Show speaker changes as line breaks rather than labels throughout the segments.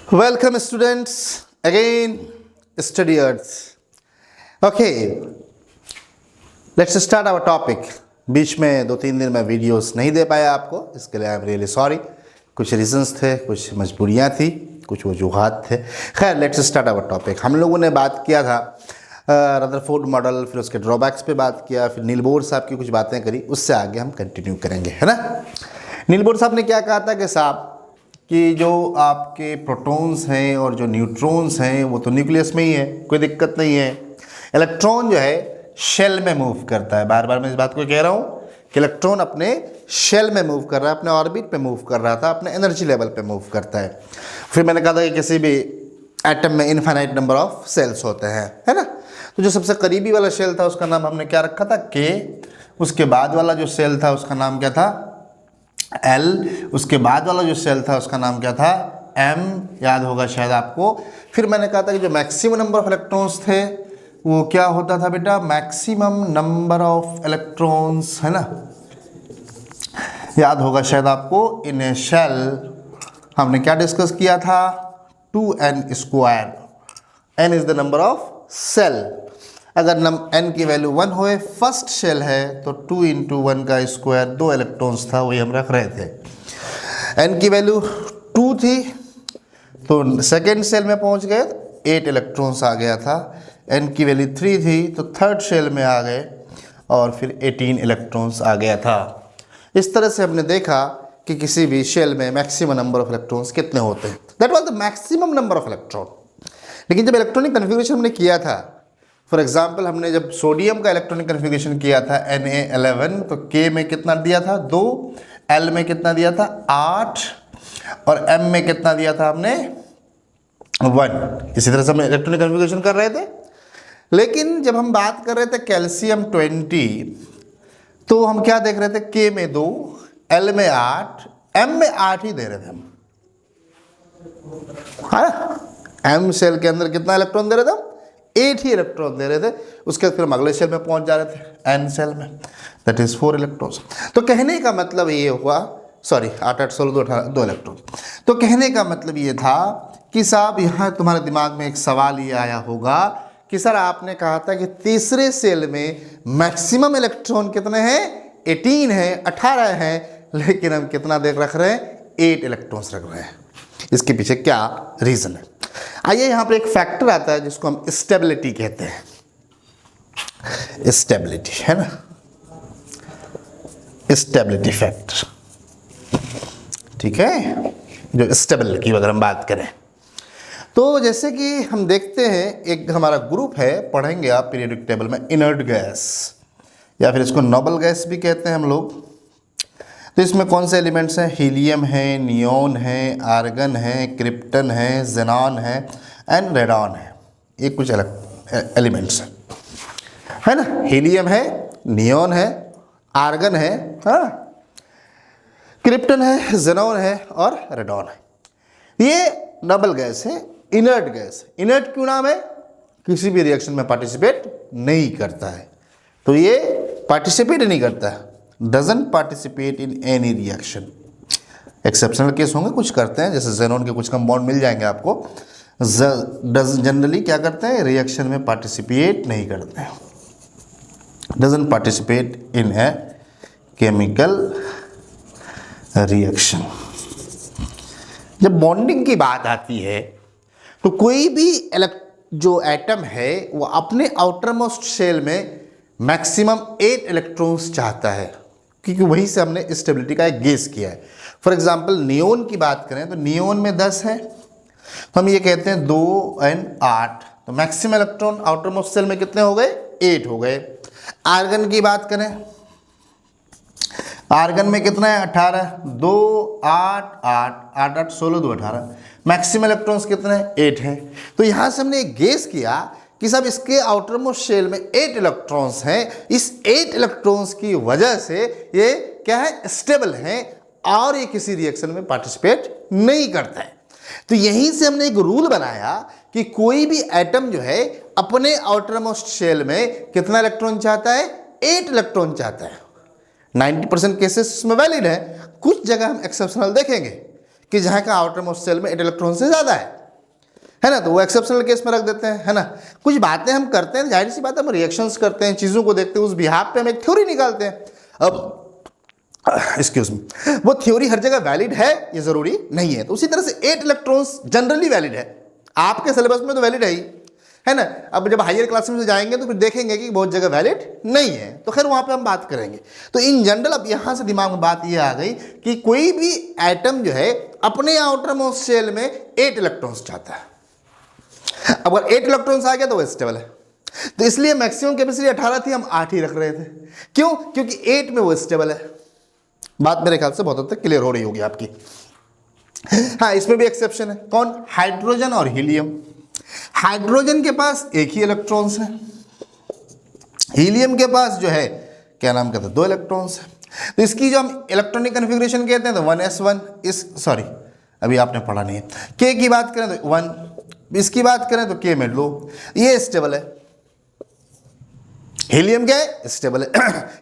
Welcome students, again studiers. Okay, let's start our topic. बीच में 2-3 दिन मैं वीडियोस नहीं दे पाया आपको, इसके लिए आई एम रियली सॉरी. कुछ रीजंस थे, कुछ मजबूरियां थी, कुछ वजूहात थे. खैर, लेट्स स्टार्ट आवर टॉपिक. हम लोगों ने बात किया था रदरफोर्ड मॉडल, फिर उसके ड्रॉबैक्स पे बात किया, फिर नील बोर साहब की कुछ बातें करी. उससे आगे हम कंटिन्यू करेंगे, है ना. नील बोर साहब ने क्या कहा था कि साहब कि जो आपके प्रोटॉन्स हैं और जो न्यूट्रॉन्स हैं वो तो न्यूक्लियस में ही है, कोई दिक्कत नहीं है. इलेक्ट्रॉन जो है शेल में मूव करता है. बार बार मैं इस बात को कह रहा हूँ कि इलेक्ट्रॉन अपने शेल में मूव कर रहा है, अपने ऑर्बिट पे मूव कर रहा था, अपने एनर्जी लेवल पे मूव करता है. फिर मैंने कहा था कि किसी भी एटम में इनफाइनाइट नंबर ऑफ सेल्स होते हैं, है ना. तो जो सबसे करीबी वाला शेल था उसका नाम हमने क्या रखा था, के. उसके बाद वाला जो सेल था उसका नाम क्या था, एल. उसके बाद वाला जो सेल था उसका नाम क्या था, एम. याद होगा शायद आपको. फिर मैंने कहा था कि जो मैक्सिमम नंबर ऑफ इलेक्ट्रॉन्स थे वो क्या होता था बेटा, मैक्सिमम नंबर ऑफ इलेक्ट्रॉन्स, है ना. याद होगा शायद आपको. इन ए शेल हमने क्या डिस्कस किया था, 2n². n is the number of shell. अगर n की वैल्यू 1 होए, फर्स्ट शेल है, तो 2 × 1 का स्क्वायर 2 इलेक्ट्रॉन्स था, वही हम रख रहे थे. n की वैल्यू 2 थी तो सेकेंड शेल में पहुंच गए, 8 इलेक्ट्रॉन्स आ गया था. n की वैल्यू 3 थी तो थर्ड शेल में आ गए और फिर 18 इलेक्ट्रॉन्स आ गया था. इस तरह से हमने देखा कि किसी भी शेल में मैक्सिमम नंबर ऑफ इलेक्ट्रॉन्स कितने होते हैं. That was the maximum number of electron. लेकिन जब इलेक्ट्रॉनिक कन्फिग्रेशन हमने किया था, फॉर एग्जाम्पल हमने जब सोडियम का इलेक्ट्रॉनिक कन्फिग्रेशन किया था Na11, तो K में कितना दिया था, 2. L में कितना दिया था, 8. और M में कितना दिया था हमने, 1. इसी तरह से हम इलेक्ट्रॉनिक कन्फिग्रेशन कर रहे थे. लेकिन जब हम बात कर रहे थे कैल्शियम 20, तो हम क्या देख रहे थे, K में 2, L में 8, M में 8 ही दे रहे थे हम. M सेल के अंदर कितना इलेक्ट्रॉन दे रहे थे हम, 8 ही इलेक्ट्रॉन दे रहे थे. उसके बाद फिर हम अगले सेल में पहुंच जा रहे थे, N सेल में, दैट इज 4 इलेक्ट्रॉन्स. तो कहने का मतलब ये हुआ, सॉरी 8 8 16 2 18 2 इलेक्ट्रॉन. तो कहने का मतलब ये था कि साहब यहाँ तुम्हारे दिमाग में एक सवाल ये आया होगा कि सर आपने कहा था कि तीसरे सेल में मैक्सिमम इलेक्ट्रॉन कितने हैं, 18 हैं, 18 हैं, लेकिन हम कितना देख रख रहे हैं, 8 इलेक्ट्रॉन्स रख रहे हैं. इसके पीछे क्या रीजन है. आइए, यहाँ पर एक फैक्टर आता है जिसको हम स्टेबिलिटी कहते हैं. स्टेबिलिटी, है ना, स्टेबिलिटी फैक्टर. ठीक है, जो स्टेबल की अगर हम बात करें तो जैसे कि हम देखते हैं, एक हमारा ग्रुप है, पढ़ेंगे आप पीरियोडिक टेबल में, इनर्ट गैस, या फिर इसको नोबल गैस भी कहते हैं हम लोग. तो इसमें कौन से एलिमेंट्स हैं, हीलियम है, नियोन है, आर्गन है, क्रिप्टन है, जेनॉन है एंड रेडॉन है. ये कुछ एलिमेंट्स हैं, है ना. हीलियम है, नियोन है, आर्गन है, हाँ, क्रिप्टन है, जेनॉन है और रेडॉन है. ये नोबल गैस है, इनर्ट गैस. इनर्ट क्यों नाम है, किसी भी रिएक्शन में पार्टिसिपेट नहीं करता है. तो ये पार्टिसिपेट नहीं करता है, doesn't participate in any reaction. Exceptional case होंगे, कुछ करते हैं, जैसे जेनॉन के कुछ कंपाउंड मिल जाएंगे आपको. जनरली क्या करते हैं, रिएक्शन में पार्टिसिपेट नहीं करते हैं. Doesn't participate in a chemical reaction. जब बॉन्डिंग की बात आती है तो कोई भी जो एटम है वो अपने आउटर मोस्ट शेल में मैक्सिमम 8 इलेक्ट्रॉन्स चाहता है, क्योंकि वहीं से हमने स्टेबिलिटी का एक गेस किया है. फॉर एग्जांपल नियोन की बात करें तो नियोन में 10 है, तो हम ये कहते हैं 2 और 8, तो maximum electron outermost shell में कितने हो गए, 8 हो गए. आर्गन की बात करें, आर्गन में कितना है, 18, 2 8 8 8 8 16 2 18, मैक्सिमम इलेक्ट्रॉन्स कितने हैं, 8 हैं. तो यहाँ से हमने एक गेस किया कि सब इसके आउटर मोस्ट शेल में 8 इलेक्ट्रॉन्स हैं. इस 8 इलेक्ट्रॉन्स की वजह से ये क्या है, स्टेबल हैं और ये किसी रिएक्शन में पार्टिसिपेट नहीं करता है. तो यहीं से हमने एक रूल बनाया कि कोई भी एटम जो है अपने आउटर मोस्ट शेल में कितना इलेक्ट्रॉन चाहता है, 8 इलेक्ट्रॉन चाहता है. 90% केसेस में वैलिड है. कुछ जगह हम एक्सेप्शनल देखेंगे कि जहाँ का आउटर मोस्ट सेल में 8 इलेक्ट्रॉन से ज़्यादा है, है ना, तो वो एक्सेप्शनल केस में रख देते हैं, है ना। कुछ बातें हम करते हैं, जाहिर सी बात है हम रिएक्शंस करते हैं, चीज़ों को देखते हैं, उस बिहाफ पे हम एक थ्योरी निकालते हैं। अब एक्सक्यूज मी, वो थ्योरी हर जगह वैलिड है ये जरूरी नहीं है। तो उसी तरह से 8 इलेक्ट्रॉन्स जनरली वैलिड है, आपके सिलेबस में तो वैलिड है ना। अब जब हायर क्लास में जाएंगे तो फिर देखेंगे कि बहुत जगह वैलिड नहीं है, तो खैर वहां पे हम बात करेंगे। तो इन जनरल अब यहां से दिमाग में बात ये आ गई कि कोई भी एटम जो है अपने आउटर मोस्ट शेल में 8 इलेक्ट्रॉन्स चाहता है। अगर 8 इलेक्ट्रॉन्स आ गया तो वो स्टेबल है। तो इसलिए मैक्सिमम कैपेसिटी 18 थी, हम 8 ही रख रहे थे। क्यों? क्योंकि 8 में वो स्टेबल है। बात मेरे ख्याल से बहुत हद तक क्लियर हो रही होगी आपकी। हाँ, इसमें भी एक्सेप्शन है। कौन? हाइड्रोजन और हीलियम। हाइड्रोजन के पास एक ही इलेक्ट्रॉन्स है, हीलियम के पास जो है क्या नाम कहते हैं 2 इलेक्ट्रॉन्स है। तो इसकी जो हम इलेक्ट्रॉनिक कन्फिग्रेशन कहते हैं तो 1s1 इस सॉरी अभी आपने पढ़ा नहीं है। के की बात करें तो 1, इसकी बात करें तो के में लो, ये स्टेबल है। हीलियम क्या है? स्टेबल है।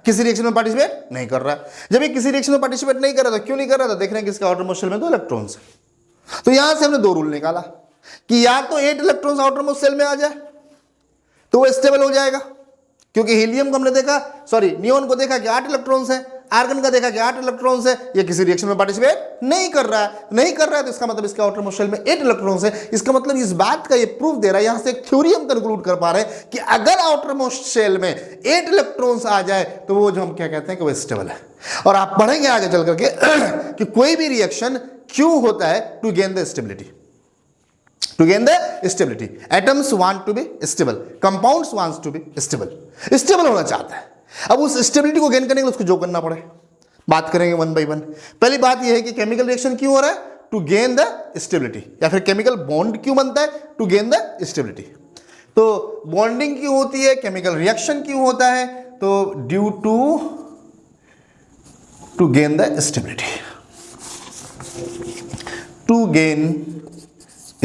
किसी रिएक्शन में पार्टिसिपेट नहीं कर रहा। जब ये किसी रिएक्शन में पार्टिसिपेट नहीं कर रहा था, क्यों नहीं कर रहा था? देख रहे हैं कि इसके आउटर मोस्ट शेल में 2 इलेक्ट्रॉन्स है। तो यहां से हमने 2 रूल निकाला कि या तो 8 इलेक्ट्रॉन्स आउटर मोस्ट शेल में आ जाए तो वो स्टेबल हो जाएगा, क्योंकि हीलियम को हमने देखा, सॉरी नियोन को देखा कि 8 इलेक्ट्रॉन्स है, आर्गन का देखा कि 8 इलेक्ट्रॉन्स है, ये किसी रिएक्शन में पार्टिसिपेट नहीं कर रहा है, तो इसका मतलब इसके आउटर मोस्ट शेल में 8 इलेक्ट्रॉन्स है। इसका मतलब इस बात का ये प्रूफ दे रहा है, यहां से एक थ्योरी हम कंक्लूड कर पा रहे हैं कि अगर आउटर मोस्ट शेल में 8 इलेक्ट्रॉन्स आ जाए तो वो जो हम क्या कहते हैं कि वो स्टेबल है। और आप पढ़ेंगे आगे चल करके कि कोई भी रिएक्शन क्यों होता है? To gain the stability, to gain the stability. Atoms want to be stable, compounds wants to be stable, stable होना चाहता है। अब उस स्टेबिलिटी को गेन करने के लिए उसको जो करना पड़े, बात करेंगे 1 by 1। पहली बात यह है कि केमिकल रिएक्शन क्यों हो रहा है? To gain the stability. या फिर केमिकल बॉन्ड क्यों बनता है? To gain the stability. तो बॉन्डिंग क्यों होती है, केमिकल रिएक्शन क्यों होता है? तो due to gain the stability, to gain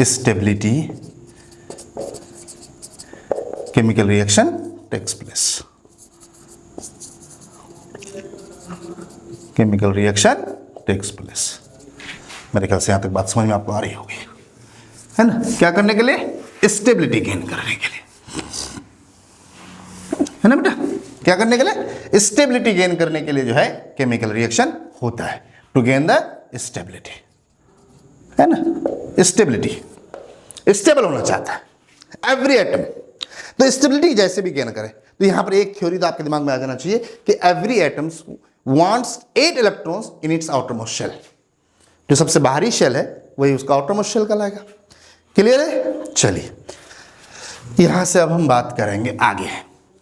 stability chemical reaction takes place, chemical reaction takes place। मेरे ख्याल से यहां तक बात समझ में आपको आ रही होगी, है ना। क्या करने के लिए? स्टेबिलिटी गेन करने के लिए, है ना बेटा। क्या करने के लिए? स्टेबिलिटी गेन करने के लिए जो है केमिकल रिएक्शन होता है, टू गेन द स्टेबिलिटी, है ना। स्टेबिलिटी, स्टेबल होना चाहता है एवरी एटम। तो स्टेबिलिटी जैसे भी गेन करे, तो यहां पर एक थ्योरी तो आपके दिमाग में आ जाना चाहिए कि every atoms wants 8 electrons in its outermost shell. जो सबसे बाहरी शेल है वही उसका आउटर मोस्ट शेल कहलाएगा। क्लियर है? चलिए यहां से अब हम बात करेंगे आगे।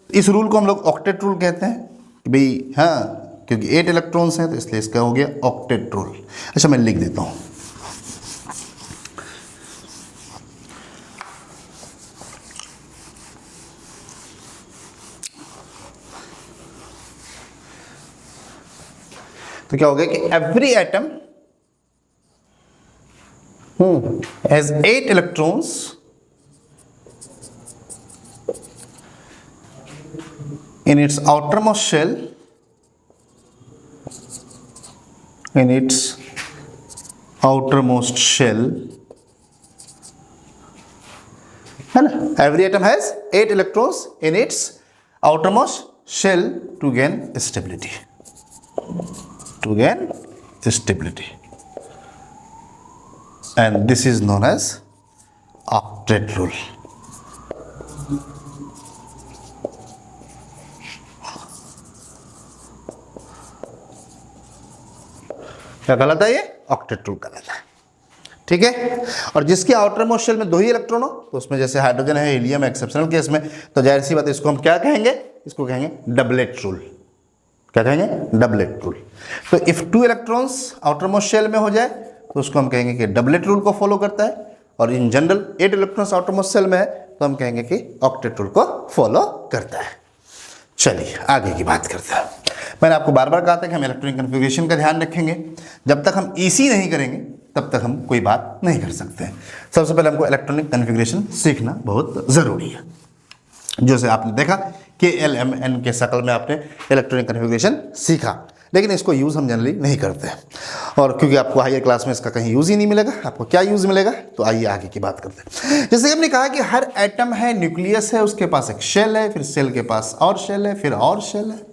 इस रूल को हम लोग ऑक्टेट रूल कहते हैं कि भाई हाँ, क्योंकि 8 इलेक्ट्रॉन्स हैं तो इसलिए इसका हो गया ऑक्टेट रूल। अच्छा, मैं लिख देता हूं। तो क्या हो गया कि every atom has 8 electrons in its outermost shell, in its outermost shell, है ना। Every atom has 8 electrons in its outermost shell to gain stability, to gain stability, and this is known as octet rule. क्या गलत है? ये octet rule गलत है, ठीक है। और जिसके आउटर मोस्ट शेल में 2 ही इलेक्ट्रॉन हो, तो उसमें जैसे हाइड्रोजन है, हीलियम एक्सेप्शनल केस में, तो जाहिर सी बात है इसको हम क्या कहेंगे? इसको कहेंगे डबलेट रूल। क्या कहेंगे? Doublet rule. तो if 2 electrons outermost shell में हो जाए तो उसको हम कहेंगे कि डबलेट रूल को फॉलो करता है। और in general 8 electrons outermost shell में है तो हम कहेंगे कि ऑक्टेट रूल को फॉलो करता है। चलिए आगे की बात करते हैं। मैंने आपको बार बार कहा था कि हम इलेक्ट्रॉनिक कन्फिग्रेशन का ध्यान रखेंगे। जब तक हम ईसी नहीं करेंगे तब तक हम कोई बात नहीं कर सकते हैं। सबसे पहले हमको इलेक्ट्रॉनिक कन्फिग्रेशन सीखना बहुत ज़रूरी है। जैसे आपने देखा KLMN के शक्ल में आपने इलेक्ट्रॉनिक कन्फिग्रेशन सीखा। लेकिन इसको यूज़ हम जनरली नहीं करते हैं, और क्योंकि आपको हायर क्लास में इसका कहीं यूज़ ही नहीं मिलेगा। आपको क्या यूज़ मिलेगा, तो आइए आगे की बात करते हैं। जैसे कि हमने कहा कि हर एटम है, न्यूक्लियस है, उसके पास एक शेल है, फिर सेल के पास और शेल है, फिर और शेल है।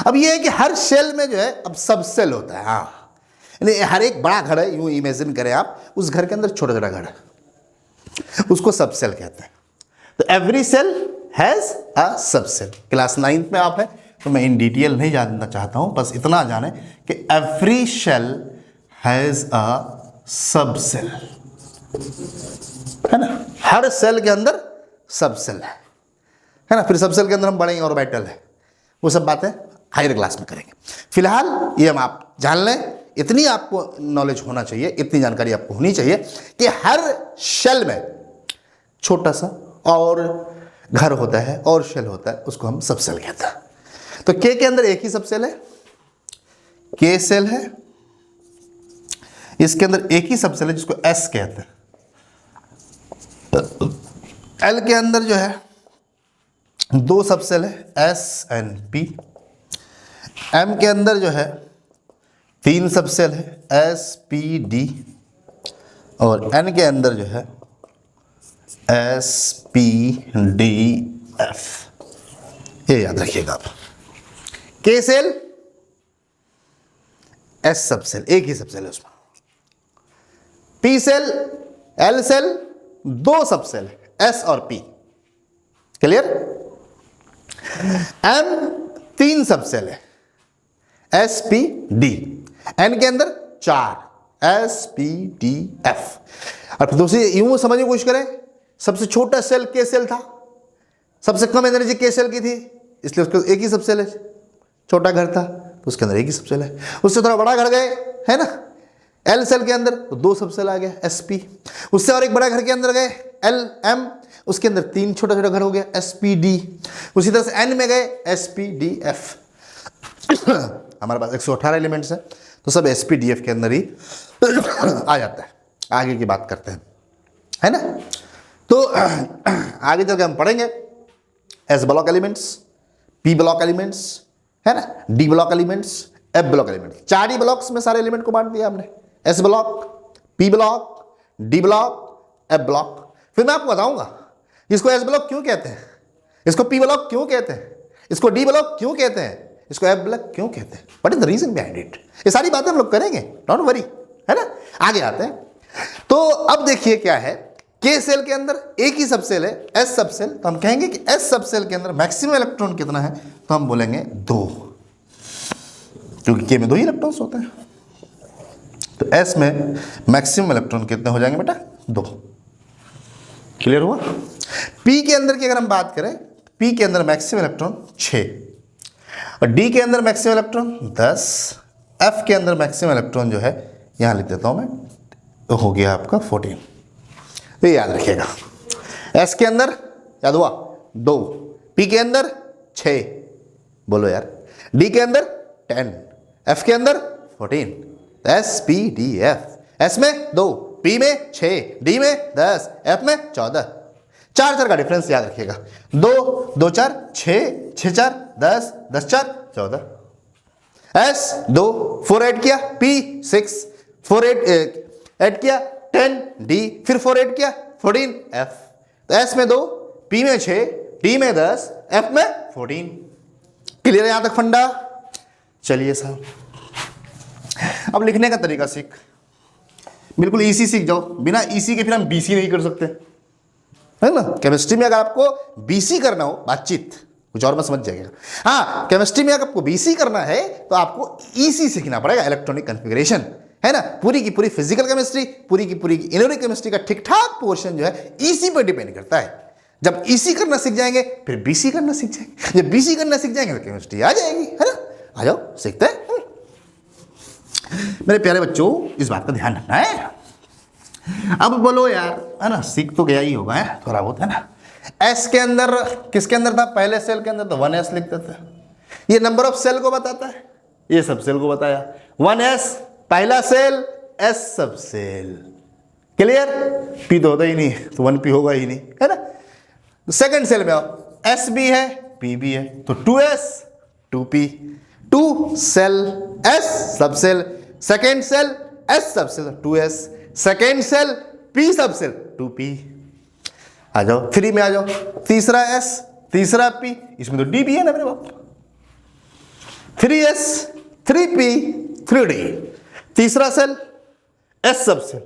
अब ये है कि हर शेल में जो है अब सब सेल होता है। हाँ, यानी हर एक बड़ा घर है, यूँ इमेजिन करें आप, उस घर के अंदर छोटा छोटा घर है, उसको सब सेल कहते हैं। तो एवरी सेल हैज़ अ सब सेल। क्लास 9th में आप है, तो मैं इन डिटेल नहीं जानना चाहता हूं, बस इतना जाने कि एवरी शेल हैज़ अ सब सेल, है ना। हर सेल के अंदर सब सेल है ना। फिर सब सेल के अंदर हम पढ़ेंगे ऑर्बिटल है, वो सब बातें हायर क्लास में करेंगे। फिलहाल ये हम आप जान लें, इतनी आपको नॉलेज होना चाहिए, इतनी जानकारी आपको होनी चाहिए कि हर शेल में छोटा सा और घर होता है और शेल होता है, उसको हम सब सेल कहते हैं। तो के अंदर एक ही सब सेल है, के सेल है, इसके अंदर एक ही सब सेल है जिसको एस कहते हैं। एल के अंदर जो है दो सब सेल है, एस एंड पी। एम के अंदर जो है तीन सब सेल है, एस पी डी। और एन के अंदर जो है एस पी डी एफ। ये याद रखिएगा आप। के सेल, एस सब सेल, एक ही सब सेल है उसमें। पी सेल, एल सेल, दो सब सेल है, एस और पी। क्लियर। एम तीन सब सेल है, एस पी डी। एन के अंदर चार, एस पी डी एफ। और दूसरी यूं समझने की कोशिश करें, सबसे छोटा सेल के सेल था, सबसे कम एनर्जी के सेल की थी, इसलिए उसका एक ही सब सेल है। छोटा घर था तो उसके अंदर एक ही सब सेल है। उससे थोड़ा बड़ा घर गए, है ना, एल सेल के अंदर तो दो सब सेल आ गया, एस पी। उससे और एक बड़ा घर के अंदर गए, एल एम, उसके अंदर तीन छोटा छोटा घर हो गया, एस पी डी। उसी तरह से एन में गए, एस पी डी एफ। हमारे पास 118 एलिमेंट्स हैं, तो सब एस पी डी एफ के अंदर ही आ जाता है। आगे की बात करते हैं, है ना। तो आगे चल के हम पढ़ेंगे S block elements, P block elements, है ना, D block elements, F block elements. चार ही ब्लॉक्स में सारे एलिमेंट को बांट दिया हमने, S block, P block, D block, F block. फिर मैं आपको बताऊंगा इसको एस ब्लॉक क्यों कहते हैं, इसको पी ब्लॉक क्यों कहते हैं, इसको डी ब्लॉक क्यों कहते हैं, इसको एफ ब्लॉक क्यों कहते हैं, what is the reason behind it. ये सारी बातें हम लोग करेंगे, डोंट वरी, है ना। आगे आते हैं। तो अब देखिए क्या है, के सेल के अंदर एक ही सब सेल है, एस सब सेल। तो हम कहेंगे कि एस सब सेल के अंदर मैक्सिमम इलेक्ट्रॉन कितना है, तो हम बोलेंगे 2, क्योंकि के में 2 ही इलेक्ट्रॉन्स होते हैं। तो एस में मैक्सिमम इलेक्ट्रॉन कितने हो जाएंगे बेटा, 2। क्लियर हुआ। पी के अंदर की अगर हम बात करें, पी के अंदर मैक्सिमम इलेक्ट्रॉन 6, और डी के अंदर मैक्सिमम इलेक्ट्रॉन 10, एफ के अंदर मैक्सिमम इलेक्ट्रॉन जो है, यहां लिख देता हूं मैं, तो हो गया आपका 14। तो याद रखिएगा, एस के अंदर याद हुआ 2, पी के अंदर 6, बोलो यार, डी के अंदर 10, एफ के अंदर 14, S P D F. S में 2, पी में 6, डी में 10, एफ में 14। 4 का डिफरेंस याद रखिएगा, 2 2 4 6, 6 4 10, 10 4 14। एस 2 4 ऐड किया, पी 6 4 ऐड किया 10, डी फिर 4 ऐड किया 14, एफ। तो एस में 2, पी में 6, डी में 10, एफ में 14। क्लियर है यहां तक फंडा। चलिए साहब, अब लिखने का तरीका सीख, बिल्कुल इसी सीख जाओ। बिना इसी के फिर हम बीसी नहीं कर सकते, है ना। केमिस्ट्री में अगर आपको बीसी करना हो, बातचीत कुछ और में समझ जाएगा। हाँ, केमिस्ट्री में अगर आपको बीसी करना है तो आपको ईसी सीखना पड़ेगा, इलेक्ट्रॉनिक कॉन्फ़िगरेशन, है ना। पूरी की पूरी फिजिकल केमिस्ट्री, पूरी की पूरी इनऑर्गेनिक केमिस्ट्री का ठीक ठाक पोर्शन जो है ईसी पर डिपेंड करता है। जब ईसी करना सीख जाएंगे फिर बीसी करना सीख जाएंगे, जब बीसी करना सीख जाएंगे तो केमिस्ट्री आ जाएगी, है ना। आ जाओ सीखते हैं। मेरे प्यारे बच्चों, इस बात का ध्यान रखना है। अब बोलो यार, है ना, सीख तो गया ही होगा, है थोड़ा बहुत, है ना। एस के अंदर किसके अंदर था, पहले सेल के अंदर तो 1s लिखते थे। ये नंबर ऑफ सेल को बताता है, ये सब सेल को बताया। 1s पहला सेल, एस सब सेल। क्लियर। पी तो होता ही नहीं, तो 1p होगा ही नहीं, है ना। सेकंड सेल में आओ, एस भी है, पी भी है, तो 2s 2p। 2 shell S subshell, second shell S subshell 2S, second shell P subshell 2P। आ जाओ 3 में आ जाओ, तीसरा S तीसरा P, इसमें तो D भी है ना मेरे बाप। 3S 3P 3D, तीसरा सेल S सब सेल,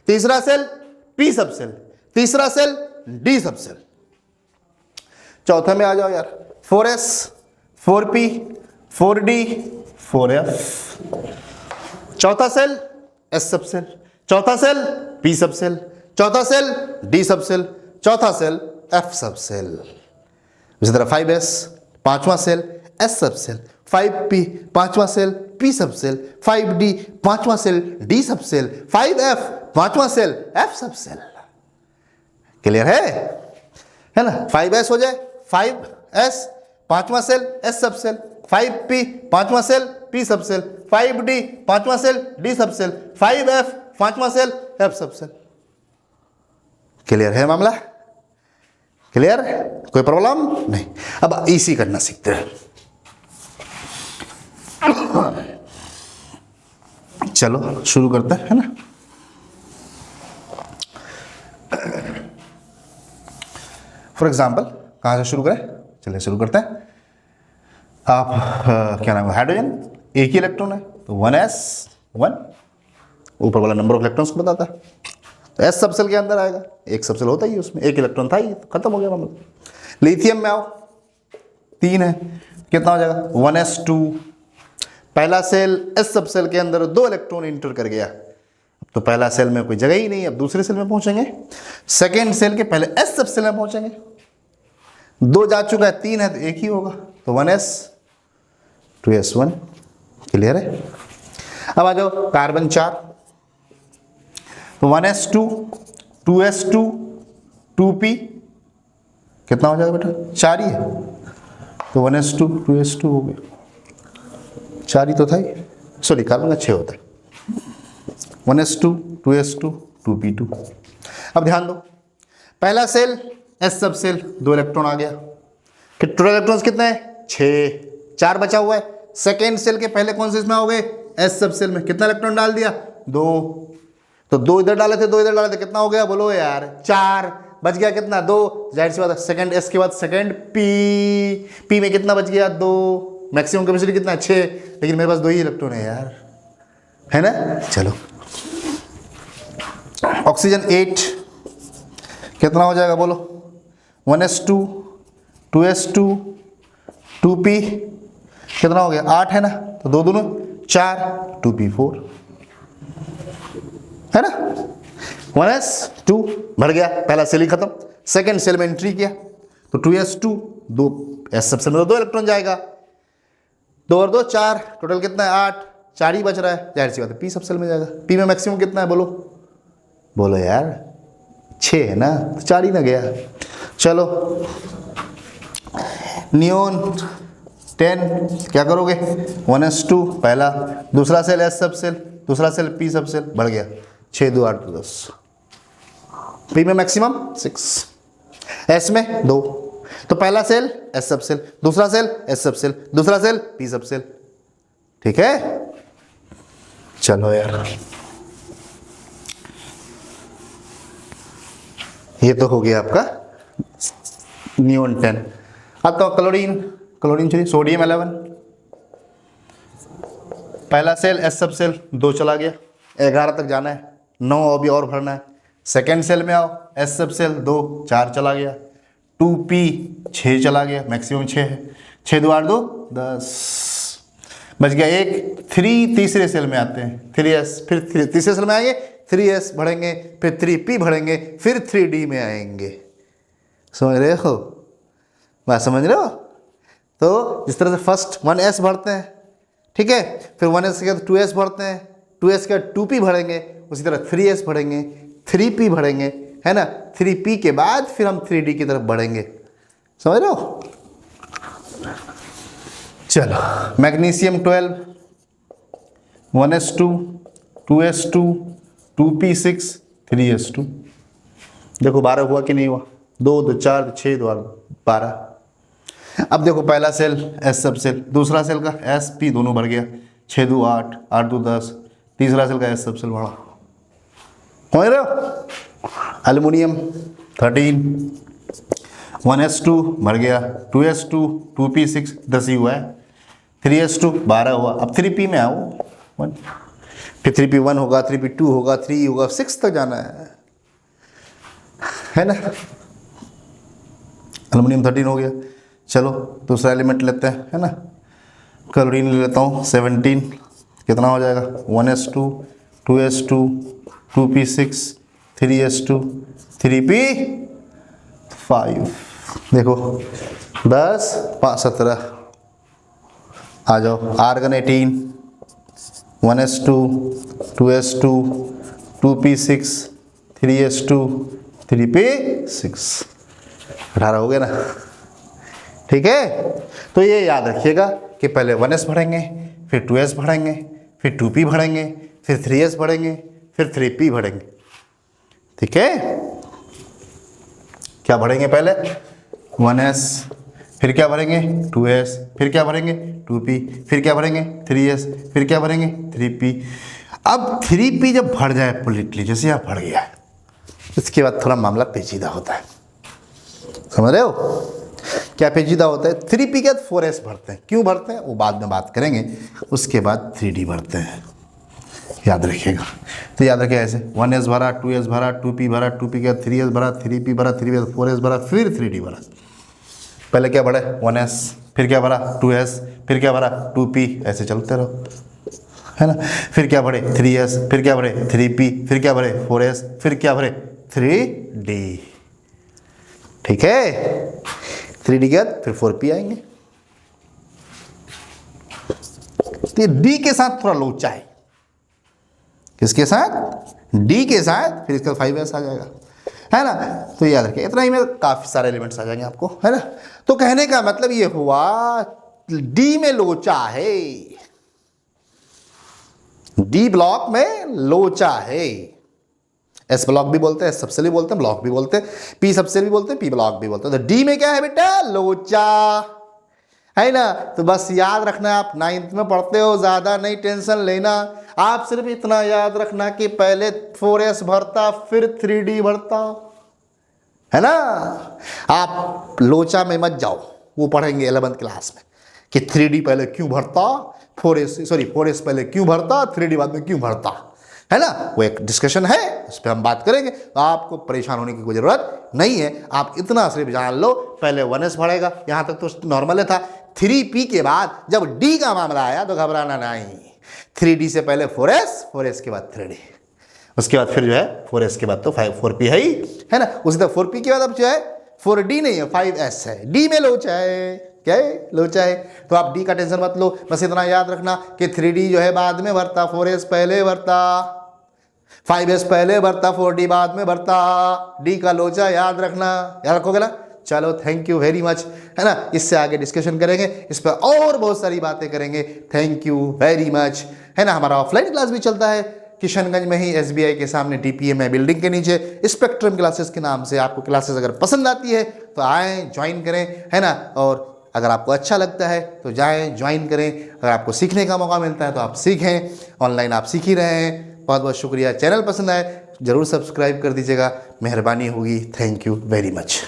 तीसरा सेल P सब सेल, तीसरा सेल D सब सेल। चौथे में आ जाओ यार, 4S 4P 4D 4F, चौथा सेल S सब सेल, चौथा सेल P सब सेल, चौथा सेल D सब सेल, चौथा सेल F सब सेल। इसी तरह 5S पांचवा सेल S सब सेल, 5P पांचवा सेल P सब सेल, 5D पांचवा सेल D सब सेल, 5F पांचवा सेल F सब सेल। क्लियर है ना? 5S हो जाए, 5S पांचवा सेल S सब सेल, 5P पांचवा सेल P सब सेल, 5D पांचवा सेल D सब सेल, 5F पांचवा सेल F सब सेल। क्लियर है मामला? क्लियर? कोई प्रॉब्लम नहीं। अब इसी करना सीखते हैं। चलो शुरू करते हैं, है ना? फॉर एग्जाम्पल कहाँ से शुरू करें? चलिए शुरू करते हैं। आप क्या नाम है, हाइड्रोजन एक ही इलेक्ट्रॉन है तो 1s1, ऊपर वाला नंबर ऑफ इलेक्ट्रॉन्स को बताता है, तो S सब सेल के अंदर आएगा, एक सब सेल होता ही है, उसमें एक इलेक्ट्रॉन था ही, तो खत्म हो गया मामला। लिथियम में आओ, 3 है, कितना हो जाएगा 1s2, पहला सेल S सब सेल के अंदर 2 इलेक्ट्रॉन इंटर कर गया, तो पहला सेल में कोई जगह ही नहीं, अब दूसरे सेल में पहुंचेंगे, सेकेंड सेल के पहले S सब सेल में पहुंचेंगे, 2 जा चुका है, 3 है तो एक ही होगा, तो 1s 2s1। क्लियर है? अब आ जाओ कार्बन 4, तो 1s2 2s2 2p, कितना हो जाएगा बेटा? 4 ही है, तो 1s2 2s2 हो गया, 4 ही तो था ही, सॉरी कार्बन का 6 होता है, 1s2 2s2 2p2। अब ध्यान दो, पहला सेल S सब सेल 2 इलेक्ट्रॉन आ गया, फिर टोटल इलेक्ट्रॉन्स कितने हैं? 6, 4 बचा हुआ है। सेकेंड सेल के पहले कौन से इसमें हो गए? S सब सेल में कितना इलेक्ट्रॉन डाल दिया? 2, तो 2 इधर डाले थे, 2 इधर डाले थे, कितना हो गया बोलो यार? 4 बच गया, कितना? 2, जाहिर सी बात है, सेकेंड S के बाद सेकेंड P में कितना बच गया? 2, मैक्सिमम कैपेसिटी कितना है? 6, लेकिन मेरे पास 2 ही इलेक्ट्रॉन है यार, है ना? चलो ऑक्सीजन 8, कितना हो जाएगा बोलो? 1s2 2s2 2p, कितना हो गया? 8 है ना, तो 2 दूनी 4 2p4, है ना? 1s2 भर गया, पहला सेल ही खत्म, सेकेंड सेल में एंट्री किया, तो 2s2 2 S सब सेल में 2 इलेक्ट्रॉन जाएगा, 2 और 2 4, टोटल कितना है? 8, 4 ही बच रहा है, जाहिर सी बात है P सब सेल में जाएगा। P में मैक्सिमम कितना है बोलो? बोलो यार 6 है ना, तो 4 ही ना गया। चलो नियोन 10, क्या करोगे? 1s2 पहला, दूसरा सेल S सब सेल, दूसरा सेल P सब सेल, बढ़ गया 6 2 8 10, P में मैक्सिमम 6, S में 2, तो पहला सेल S सब सेल, दूसरा सेल S सब सेल, दूसरा सेल P सब सेल। ठीक है? चलो यार, ये तो हो गया आपका नियोन 10। अब तो क्लोरीन चलिए, सोडियम 11, पहला सेल S सब सेल 2 चला गया, 11 तक जाना है, 9 अभी और भरना है। सेकेंड सेल में आओ, S सब सेल 2 4 चला गया, 2p 6 चला गया, मैक्सिमम 6 है, 6 2 8 2 10, बच गया 1, 3 तीसरे सेल में आते हैं, 3s, फिर तीसरे सेल में आएंगे, 3s भरेंगे, फिर 3p भरेंगे, फिर 3d में आएंगे। समझ रहे हो? बात समझ रहे हो? तो जिस तरह से फर्स्ट 1s भरते हैं, ठीक है, फिर 1s के बाद 2s भरते हैं, 2s के बाद 2p भरेंगे, उसी तरह 3s भरेंगे, 3p भरेंगे, है ना, 3p के बाद फिर हम 3d की तरफ बढ़ेंगे। समझ रहे हो? चलो magnesium 12, 1s2 2s2 2p6 3s2, देखो 12 हुआ कि नहीं हुआ? 2 2 4 6 2 12, अब देखो पहला सेल एस सब सेल, दूसरा सेल का एस पी दोनों भर गया, 6 2 8 8 2 10, तीसरा सेल का एस सब सेल बढ़ा, समझ रहे हो। एल्युमिनियम 13, 1s2 भर गया, 2s2 2p6 10 ही हुआ है, 3s2 12 हुआ। अब 3p में आओ 1, फिर 3p1 होगा, 3p2 होगा, 3 होगा, 6 तक जाना है ना। एल्युमिनियम 13 हो गया। चलो दूसरा एलिमेंट लेते हैं, है ना। क्लोरीन ले लेता हूँ 17, कितना हो जाएगा 1s2 2s2 2p6 3s2 3p5, देखो 10 5 17, आ जाओ। Argon 18, 1s2 2s2 2p6 3s2 3p6, 18 हो गया ना, ठीक है। तो ये याद रखिएगा कि पहले 1s भरेंगे, फिर 2s भरेंगे, फिर 2p भरेंगे, फिर 3s भरेंगे, फिर 3p भरेंगे, ठीक है। क्या भरेंगे पहले 1s, फिर क्या भरेंगे 2s, फिर क्या भरेंगे 2p, फिर क्या भरेंगे 3s, फिर क्या भरेंगे 3p। अब 3p जब भर जाए कंप्लीटली, जैसे यहाँ भर गया है, इसके बाद थोड़ा मामला पेचीदा होता है, समझ रहे हो क्या पेचीदा होता है। 3p के बाद 4s भरते हैं, क्यों भरते हैं वो बाद में बात करेंगे। उसके बाद 3d भरते हैं, याद रखिएगा। तो याद रखिए ऐसे 1s भरा, 2s भरा, 2p भरा, 2p के बाद 3s भरा, 3p भरा, 3p के बाद 4s भरा, फिर 3d भरा। पहले क्या भरा 1s, फिर क्या भरा 2s, फिर क्या भरा 2p, ऐसे चलते रहो, है ना। फिर क्या भरे 3s, फिर क्या भरे 3p, फिर क्या भरे 4s, फिर क्या भरे 3d, ठीक है। 3d के बाद फिर 4p आएंगे। तो ये d के साथ थोड़ा लोचा है, किसके साथ d के साथ, फिर इसका 5s आ जाएगा, है ना। तो याद रखिए इतना ही में काफी सारे एलिमेंट्स आ जाएंगे आपको, है ना। तो कहने का मतलब ये हुआ d में लोचा है, d ब्लॉक में लोचा है। एस ब्लॉक भी बोलते हैं, एस सबसेल भी बोलते हैं, ब्लॉक भी बोलते हैं, पी सबसेल भी बोलते हैं, पी ब्लॉक भी बोलते हैं। तो डी में क्या है बेटा लोचा, है ना। तो बस याद रखना, आप 9th में पढ़ते हो, ज्यादा नहीं टेंशन लेना। आप सिर्फ इतना याद रखना कि पहले 4s भरता, फिर 3d भरता, है ना। आप लोचा में मत जाओ, वो पढ़ेंगे 11th क्लास में कि 3d पहले क्यों भरता, 4s पहले क्यों भरता, 3d बाद में क्यों भरता, है ना। वो एक डिस्कशन है, उस पर हम बात करेंगे। तो आपको परेशान होने की कोई जरूरत नहीं है, आप इतना सिर्फ जान लो पहले 1s भरेगा, यहां तक तो नॉर्मल था। 3p के बाद जब d का मामला आया तो घबराना नहीं, 3d से पहले 4s, 4s के बाद 3d, उसके बाद फिर जो है 4s के बाद तो 4p है ही, है ना। उसी तरह 4p के बाद अब जो है 4d नहीं है 5s है, d में लोचा है, क्या है लोचा है। तो आप d का टेंशन मत लो, बस इतना याद रखना कि 3d जो है बाद में भरता, 4s पहले भरता, 5s पहले भरता, 4d बाद में भरता, d का लोचा याद रखना, याद रखोगे ना। चलो थैंक यू वेरी मच, है ना। इससे आगे डिस्कशन करेंगे, इस पर और बहुत सारी बातें करेंगे। थैंक यू वेरी मच, है ना। हमारा ऑफलाइन क्लास भी चलता है किशनगंज में ही, SBI के सामने DPM है, बिल्डिंग के नीचे, स्पेक्ट्रम क्लासेस के नाम से। आपको क्लासेस अगर पसंद आती है तो आएँ ज्वाइन करें, है ना। और अगर आपको अच्छा लगता है तो जाएं ज्वाइन करें, अगर आपको सीखने का मौका मिलता है तो आप सीखें, ऑनलाइन आप सीख ही रहे हैं। बहुत बहुत शुक्रिया। चैनल पसंद आए जरूर सब्सक्राइब कर दीजिएगा, मेहरबानी होगी। Thank you very much.